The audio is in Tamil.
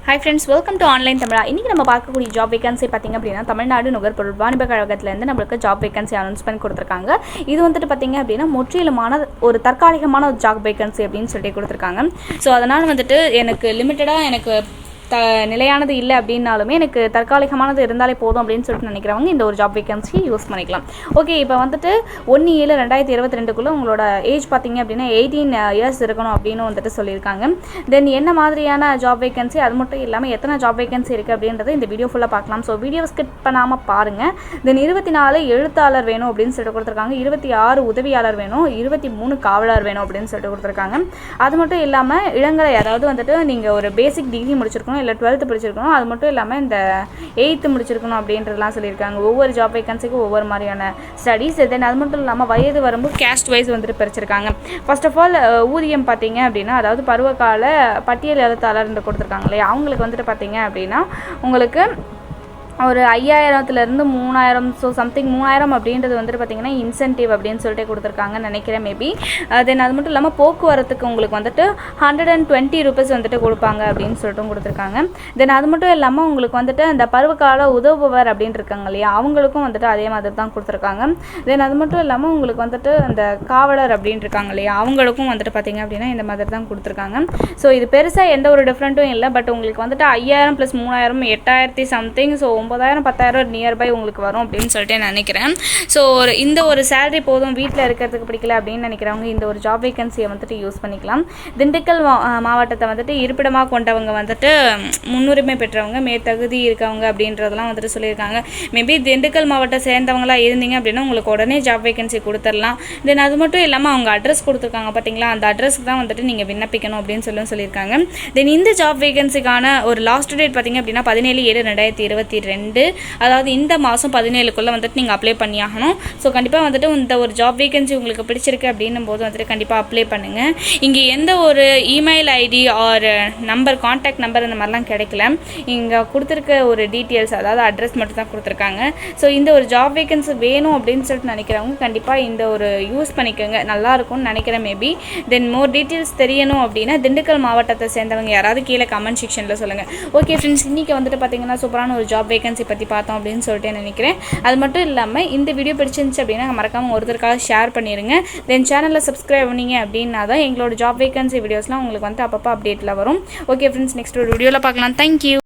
Hi friends, welcome to Online Tamil. இன்னைக்கு நம்ம பார்க்கக்கூடிய ஜாப் வேகன்சி பாத்தீங்க அப்படினா தமிழ்நாடு நுகர்பொருள் வாணிப கழகத்துல இருந்து நமக்கு ஜாப் வேகன்சி அனௌன்ஸ் பண்ணி கொடுத்திருக்காங்க. இது வந்துட்டு பாத்தீங்க அப்படினா முற்றிலுமான ஒரு தற்காலிகமான ஜாப் வேகன்சி அப்படினு சொல்லி கொடுத்திருக்காங்க. சோ அதனால வந்துட்டு எனக்கு லிமிட்டடா எனக்கு நிலையானது இல்லை அப்படின்னாலுமே எனக்கு தற்காலிகமானது இருந்தாலே போதும் அப்படின்னு சொல்லிட்டு நினைக்கிறவங்க இந்த ஒரு ஜாப் வேகன்சி யூஸ் பண்ணிக்கலாம். ஓகே, இப்போ வந்துட்டு 1/7/2022 உங்களோட ஏஜ் பார்த்தீங்க அப்படின்னா 18 இயர்ஸ் இருக்கணும் அப்படின்னு வந்துட்டு சொல்லியிருக்காங்க. தென் என்ன மாதிரியான ஜாப் வேகன்சி, அது மட்டும் இல்லாமல் எத்தனை ஜாப் வேகன்சி இருக்குது அப்படின்றத இந்த வீடியோ ஃபுல்லாக பார்க்கலாம். ஸோ வீடியோ ஸ்கிப் பண்ணாமல் பாருங்கள். தென் 24 எழுத்தாளர் வேணும் அப்படின்னு சொல்லிட்டு கொடுத்துருக்காங்க, 26 உதவியாளர் வேணும், 23 காவலர் வேணும் அப்படின்னு சொல்லிட்டு கொடுத்துருக்காங்க. அது மட்டும் இல்லாமல் இளங்கலை, அதாவது வந்துட்டு நீங்கள் ஒரு பேசிக் டிகிரி முடிச்சிருக்கணும், இல்லை 12th படிச்சிருக்கணும், அது மட்டும் இல்லாமல் இந்த 8th முடிச்சிருக்கணும் அப்படின்றதுலாம் சொல்லியிருக்காங்க. ஒவ்வொரு ஜாப் வேகன்சிக்கும் ஒவ்வொரு மாதிரியான ஸ்டடீஸ். தென் அது மட்டும் இல்லாமல் வயது வரம்பு கேஸ்ட் வைஸ் வந்துட்டு பிரிச்சிருக்காங்க. ஃபர்ஸ்ட் ஆஃப் ஆல் ஊதியம் பார்த்தீங்க அப்படின்னா, அதாவது பருவகால பட்டியல் எழுத்தாளர் கொடுத்துருக்காங்க இல்லையா, அவங்களுக்கு வந்துட்டு பார்த்தீங்க அப்படின்னா உங்களுக்கு ஒரு 5000லேருந்து 3000, ஸோ சம்திங் 3000 அப்படின்றது வந்துட்டு பார்த்திங்கன்னா இன்சென்டிவ் அப்படின்னு சொல்லிட்டு கொடுத்துருக்காங்கன்னு நினைக்கிறேன் மேபி. தென் அது மட்டும் இல்லாமல் போக்குவரத்துக்கு உங்களுக்கு வந்துட்டு 120 ரூபீஸ் வந்துட்டு கொடுப்பாங்க அப்படின்னு சொல்லிட்டு கொடுத்துருக்காங்க. தென் அது மட்டும் இல்லாமல் உங்களுக்கு வந்துட்டு அந்த பருவகால உதவுபவர் அப்படின்னு இருக்காங்க இல்லையா, அவங்களுக்கும் வந்துட்டு அதே மாதிரி தான் கொடுத்துருக்காங்க. தென் அது மட்டும் இல்லாமல் உங்களுக்கு வந்துட்டு அந்த காவலர் அப்படின்னு இருக்காங்க இல்லையா, அவங்களுக்கும் வந்துட்டு பார்த்திங்க அப்படின்னா இந்த மாதிரி தான் கொடுத்துருக்காங்க. ஸோ இது பெருசாக எந்த ஒரு டிஃப்ரெண்ட்டும் இல்லை. பட் உங்களுக்கு வந்துட்டு 5000 + 3000 8000 சம்திங், ஸோ 9000 10,000 நியர்பை உங்களுக்கு வரும் அப்படின்னு சொல்லிட்டு நினைக்கிறேன். ஸோ இந்த ஒரு சேலரி போதும், வீட்டில் இருக்கிறதுக்கு பிடிக்கல அப்படின்னு நினைக்கிறவங்க இந்த ஒரு ஜாப் வேகன்சியை வந்துட்டு யூஸ் பண்ணிக்கலாம். திண்டுக்கல் மாவட்டத்தை வந்துட்டு இருப்பிடமாக கொண்டவங்க வந்துட்டு முன்னுரிமை பெற்றவங்க, மேற்தகுதி இருக்கவங்க அப்படின்றதெல்லாம் வந்துட்டு சொல்லியிருக்காங்க. மேபி திண்டுக்கல் மாவட்டம் சேர்ந்தவங்களாக இருந்தீங்க அப்படின்னா உங்களுக்கு உடனே ஜாப் வேகன்சி கொடுத்துடலாம். தென் அது மட்டும் இல்லாமல் அவங்க அட்ரஸ் கொடுத்துருக்காங்க பார்த்தீங்களா, அந்த அட்ரஸ்க்கு தான் வந்துட்டு நீங்கள் விண்ணப்பிக்கணும் அப்படின்னு சொல்லியிருக்காங்க. தென் இந்த ஜாப் வேகன்சிக்கான ஒரு லாஸ்ட் டேட் பார்த்தீங்க அப்படின்னா 17/7/2022, அதாவது இந்த மாதம் 17க்குள்ளே வந்துட்டு நீங்கள் அப்ளை பண்ணியாகணும். ஸோ கண்டிப்பாக வந்துட்டு இந்த ஒரு ஜாப் வேகன்சி உங்களுக்கு பிடிச்சிருக்கு அப்படின்னும் போது வந்துட்டு கண்டிப்பாக அப்ளை பண்ணுங்கள். இங்கே எந்த ஒரு email ID or number, contact number இந்த மாதிரிலாம் கிடைக்கல. இங்கே கொடுத்துருக்க ஒரு டீட்டெயில்ஸ், அதாவது அட்ரஸ் மட்டும் தான் கொடுத்துருக்காங்க. ஸோ இந்த ஒரு ஜாப் வேகன்சி வேணும் அப்படின்னு சொல்லிட்டு நினைக்கிறவங்க கண்டிப்பாக இந்த ஒரு யூஸ் பண்ணிக்கோங்க, நல்லாயிருக்கும்னு நினைக்கிறேன் மேபி. தென் மோர் டீட்டெயில்ஸ் தெரியணும் அப்படின்னா திண்டுக்கல் மாவட்டத்தை சேர்ந்தவங்க யாராவது கீழே கமெண்ட் செக்ஷனில் சொல்லுங்கள். ஓகே ஃப்ரெண்ட்ஸ், இன்றைக்கி வந்துட்டு பார்த்தீங்கன்னா சூப்பரான ஒரு ஜாப் வேகன்சி பற்றி பார்த்தோம் அப்படின்னு சொல்லிட்டு நினைக்கிறேன். அது மட்டும் இல்லாமல் இந்த வீடியோ பிடிச்சிருந்துச்சு அப்படின்னா மறக்காமல் ஒருத்தருக்காக ஷேர் பண்ணிடுங்க. தென் சேனலில் சப்ஸ்கிரைப் பண்ணிங்க அப்படின்னா தான் எங்களோட ஜாப் வேகன்சி வீடியோஸ்லாம் உங்களுக்கு வந்து அப்பப்போ அப்டேட்டில் வரும். ஓகே ஃப்ரெண்ட்ஸ், நெக்ஸ்ட் ஒரு வீடியோவில் பார்க்கலாம். தேங்க்யூ.